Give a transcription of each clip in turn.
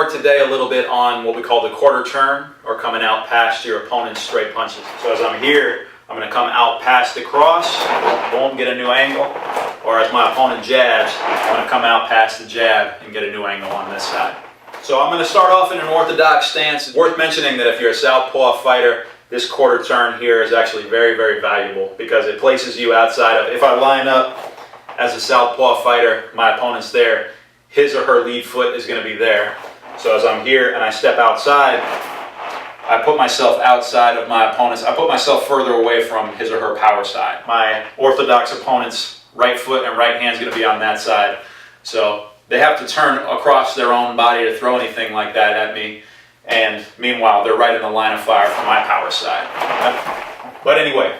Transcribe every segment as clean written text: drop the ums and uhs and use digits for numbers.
work today a little bit on what we call the quarter turn, or coming out past your opponent's straight punches. So as I'm here, I'm going to come out past the cross, boom, get a new angle. Or as my opponent jabs, I'm going to come out past the jab and get a new angle on this side. So I'm going to start off in an orthodox stance. It's worth mentioning that if you're a southpaw fighter, this quarter turn here is actually very, very valuable because it places you outside of, if I line up as a southpaw fighter, my opponent's there, his or her lead foot is going to be there. So as I'm here and I step outside, I put myself outside of my opponent's, I put myself further away from his or her power side. My orthodox opponent's right foot and right hand is going to be on that side. So they have to turn across their own body to throw anything like that at me. And meanwhile, they're right in the line of fire from my power side. But anyway,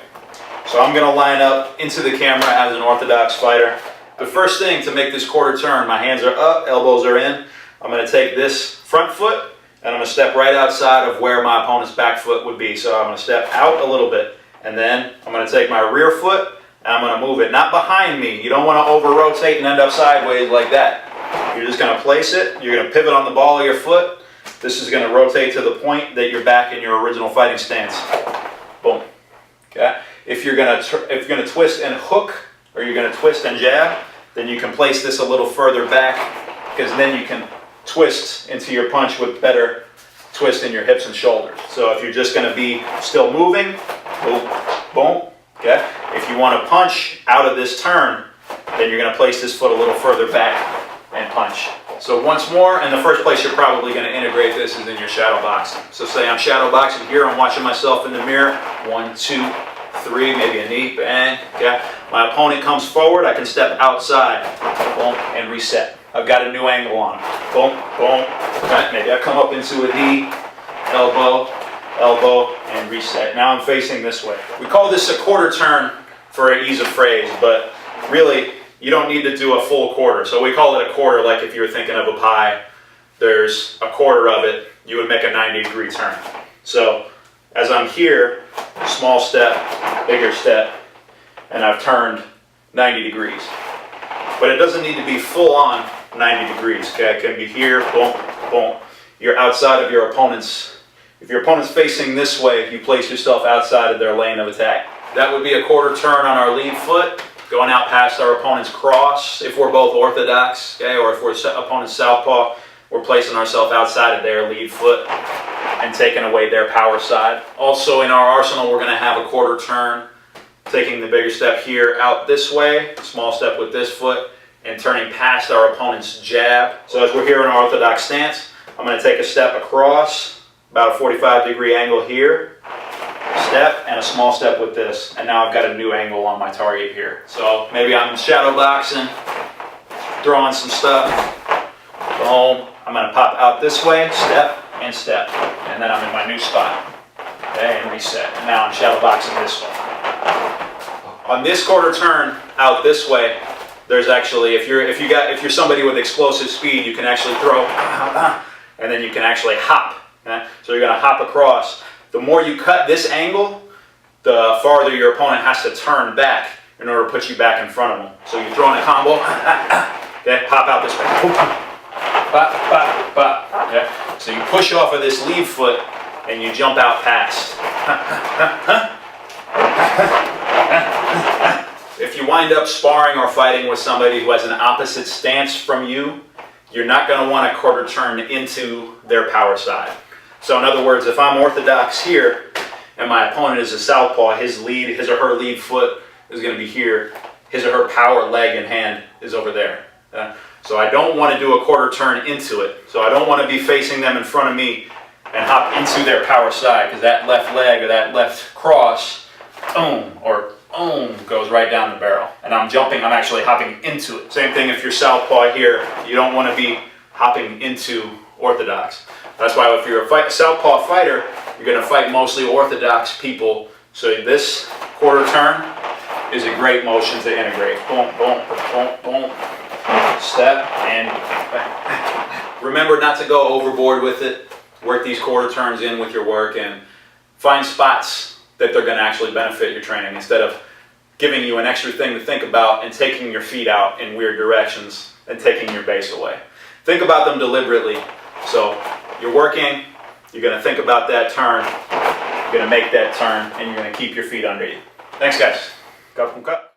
so I'm going to line up into the camera as an orthodox fighter. The first thing to make this quarter turn, my hands are up, elbows are in. I'm going to take this front foot and I'm going to step right outside of where my opponent's back foot would be. So I'm going to step out a little bit and then I'm going to take my rear foot and I'm going to move it, not behind me. You don't want to over rotate and end up sideways like that. You're just going to place it. You're going to pivot on the ball of your foot. This is going to rotate to the point that you're back in your original fighting stance. Boom. Okay. If you're going to twist and hook, or you're going to twist and jab, then you can place this a little further back, because then you can twist into your punch with better twist in your hips and shoulders. So if you're just going to be still moving, boom, boom. Okay. If you want to punch out of this turn, then you're going to place this foot a little further back and punch. So once more, and the first place you're probably going to integrate this is in your shadow boxing. So say I'm shadow boxing here, I'm watching myself in the mirror, 1, 2, 3, maybe a knee, bang, okay. My opponent comes forward, I can step outside, boom, and reset. I've got a new angle on him, boom, boom, okay. Maybe I come up into a knee, elbow, elbow, and reset. Now I'm facing this way. We call this a quarter turn for ease of phrase, but really, you don't need to do a full quarter. So we call it a quarter, like if you were thinking of a pie, there's a quarter of it, you would make a 90-degree turn. So as I'm here, small step, bigger step, and I've turned 90 degrees. But it doesn't need to be full on 90 degrees, okay? It can be here, boom, boom. You're outside of your opponent's, if your opponent's facing this way, you place yourself outside of their lane of attack. That would be a quarter turn on our lead foot, going out past our opponent's cross. If we're both orthodox, okay, or if we're opponent's southpaw, we're placing ourselves outside of their lead foot and taking away their power side. Also in our arsenal, we're going to have a quarter turn, taking the bigger step here out this way, small step with this foot, and turning past our opponent's jab. So as we're here in our orthodox stance, I'm going to take a step across, about a 45-degree angle here, step, and a small step with this, and now I've got a new angle on my target here. So maybe I'm shadow boxing, throwing some stuff, boom, I'm going to pop out this way, step, and step, and then I'm in my new spot, okay, and reset, and now I'm shadow boxing this way. On this quarter turn out this way, there's actually, if you're somebody with explosive speed, you can actually throw, and then you can actually hop, okay? So you're going to hop across. The more you cut this angle, the farther your opponent has to turn back in order to put you back in front of them. So you're throwing a combo, okay, pop out this way, pop, pop, pop, okay. So you push off of this lead foot and you jump out past. If you wind up sparring or fighting with somebody who has an opposite stance from you, you're not going to want to quarter turn into their power side. So in other words, if I'm orthodox here and my opponent is a southpaw, his or her lead foot is going to be here, his or her power leg and hand is over there. So I don't want to do a quarter turn into it. So I don't want to be facing them in front of me and hop into their power side, because that left leg or that left cross, boom, or boom, goes right down the barrel. And I'm actually hopping into it. Same thing if you're southpaw here, you don't want to be hopping into orthodox. That's why if you're a southpaw fighter, you're going to fight mostly orthodox people. So this quarter turn is a great motion to integrate. Boom, boom, boom, boom. Step and back. Remember not to go overboard with it. Work these quarter turns in with your work and find spots that they're going to actually benefit your training, instead of giving you an extra thing to think about and taking your feet out in weird directions and taking your base away. Think about them deliberately. So you're working, you're going to think about that turn, you're going to make that turn, and you're going to keep your feet under you. Thanks, guys. Cut.